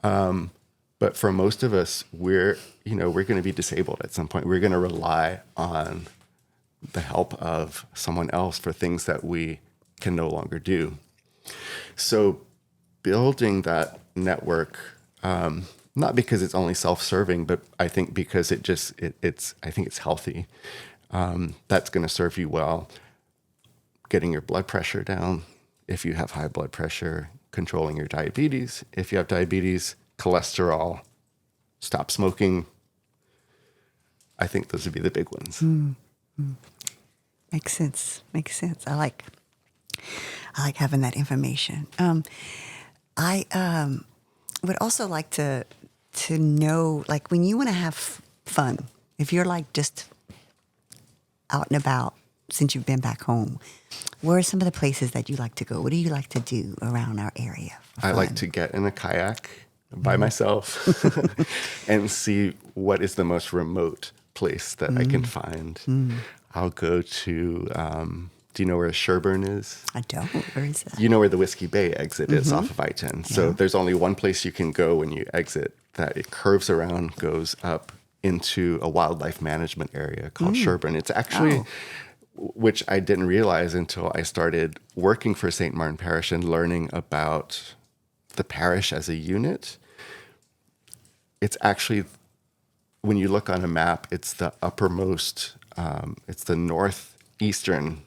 But for most of us, we're going to be disabled at some point. We're going to rely on the help of someone else for things that we can no longer do. So building that network, not because it's only self-serving, but I think because I think it's healthy. That's going to serve you well. Getting your blood pressure down if you have high blood pressure, controlling your diabetes if you have diabetes, cholesterol, stop smoking. I think those would be the big ones. Makes sense. I like having that information. I would also like to know, like, when you want to have fun, if you're like just out and about since you've been back home, where are some of the places that you like to go? What do you like to do around our area? I like to get in a kayak by myself and see what is the most remote place that I can find. I'll go to, do you know where Sherburne is? I don't. Where is that? You know where the Whiskey Bay exit is off of I-10. So there's only one place you can go when you exit, that it curves around, goes up into a wildlife management area called Sherburne. It's actually, which I didn't realize until I started working for St. Martin Parish and learning about the parish as a unit. It's actually, when you look on a map, it's the uppermost, it's the northeastern,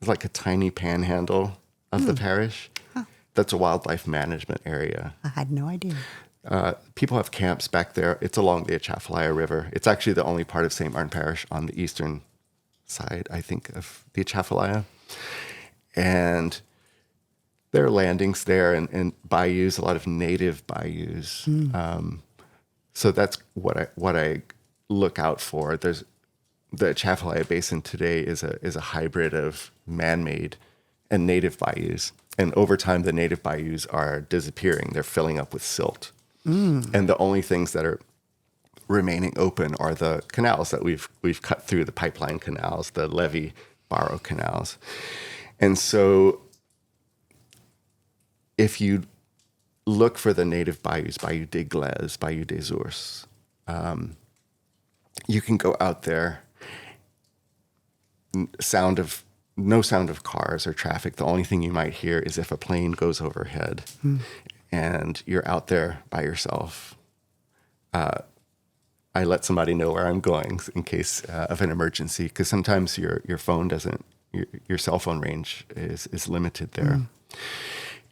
it's like a tiny panhandle of the parish. That's a wildlife management area. I had no idea. People have camps back there. It's along the Catahoula River. It's actually the only part of St. Martin Parish on the eastern side, I think, of the Catahoula. And there are landings there and bayous, a lot of native bayous. So that's what I look out for. There's the Catahoula Basin today is a hybrid of man-made and native bayous. And over time, the native bayous are disappearing. They're filling up with silt. And the only things that are remaining open are the canals that we've cut through, the pipeline canals, the levee barrow canals. And so if you look for the native bayous, Bayou des Glaises, Bayou des Ours, you can go out there, no sound of cars or traffic. The only thing you might hear is if a plane goes overhead and you're out there by yourself. I let somebody know where I'm going in case of an emergency, because sometimes your phone doesn't, your cell phone range is limited there.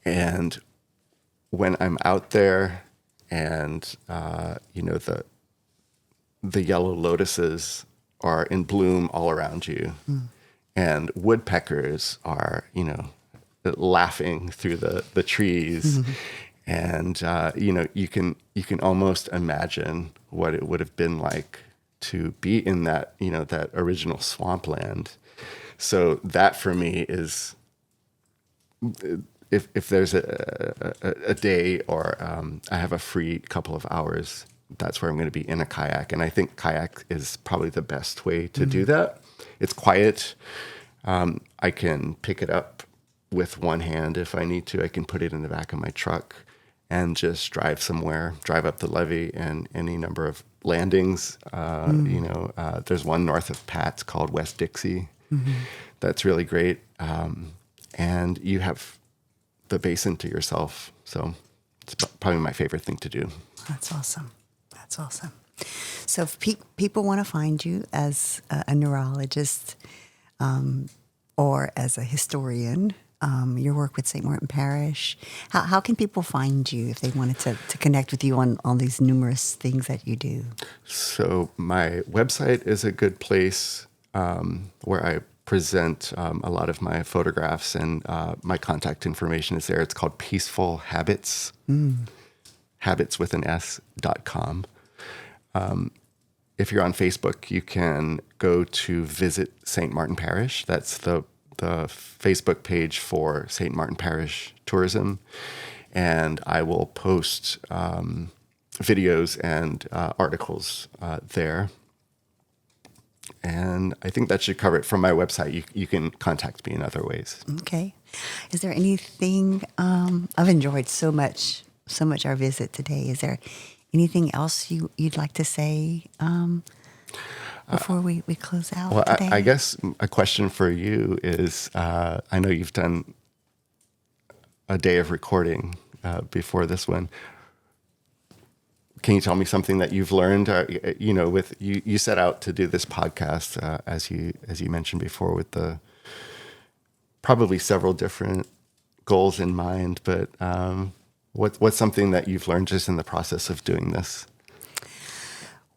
And when I'm out there and, the yellow lotuses are in bloom all around you and woodpeckers are, laughing through the trees. And, you can almost imagine what it would have been like to be in that, that original swampland. So that for me is, if there's a day or I have a free couple of hours, that's where I'm going to be in a kayak. And I think kayak is probably the best way to do that. It's quiet. I can pick it up with one hand if I need to. I can put it in the back of my truck and just drive somewhere, drive up the levee and any number of landings. There's one north of Pat's called West Dixie. That's really great. And you have the basin to yourself. So it's probably my favorite thing to do. That's awesome. So if people want to find you as a neurologist or as a historian, your work with St. Martin Parish, how can people find you if they wanted to connect with you on all these numerous things that you do? So my website is a good place where I present a lot of my photographs, and my contact information is there. It's called Peaceful Habits, habits with an S.com. If you're on Facebook, you can go to Visit St. Martin Parish. That's the Facebook page for St. Martin Parish Tourism. And I will post videos and articles there. And I think that should cover it. From my website, you can contact me in other ways. Okay. Is there anything, I've enjoyed so much our visit today. Is there anything else you'd like to say before we close out today? I guess a question for you is, I know you've done a day of recording before this one. Can you tell me something that you've learned? With you set out to do this podcast, as you mentioned before, with the probably several different goals in mind, but what's something that you've learned just in the process of doing this?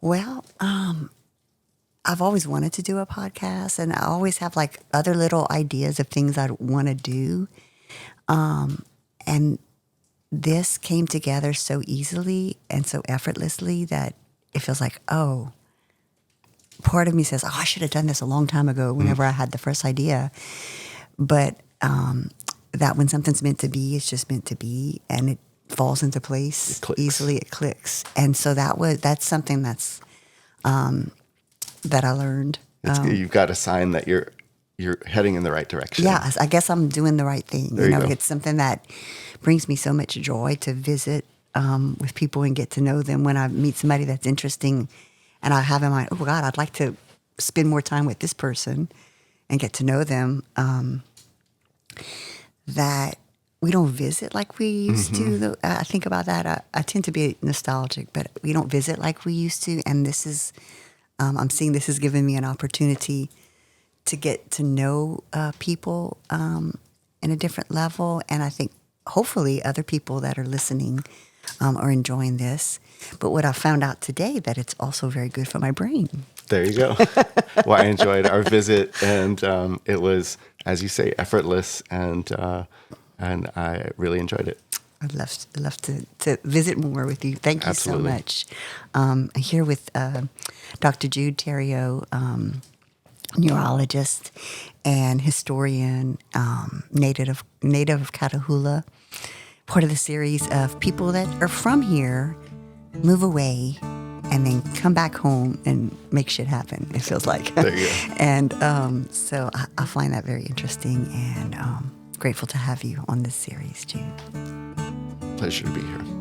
Well, I've always wanted to do a podcast, and I always have like other little ideas of things I want to do. And this came together so easily and so effortlessly that it feels like, part of me says, I should have done this a long time ago whenever I had the first idea. But that when something's meant to be, it's just meant to be, and it falls into place easily. It clicks. And so that's something that's that I learned. You've got a sign that you're heading in the right direction. Yeah, I guess I'm doing the right thing. There you go. It's something that brings me so much joy to visit with people and get to know them. When I meet somebody that's interesting and I have in mind, oh God, I'd like to spend more time with this person and get to know them, that we don't visit like we used to. I think about that. I tend to be nostalgic, but we don't visit like we used to. And this is, I'm seeing this has given me an opportunity to get to know people in a different level. And I think hopefully other people that are listening are enjoying this. But what I found out today, that it's also very good for my brain. There you go. Well, I enjoyed our visit, and it was, as you say, effortless, and and I really enjoyed it. I'd love to visit more with you. Thank you Absolutely. so much. I'm here with Dr. Jude Theriot, neurologist and historian, native of Catahoula, part of the series of people that are from here, move away, and then come back home and make shit happen, it feels like. There you go. And so I find that very interesting, and grateful to have you on this series, Jude. Pleasure to be here.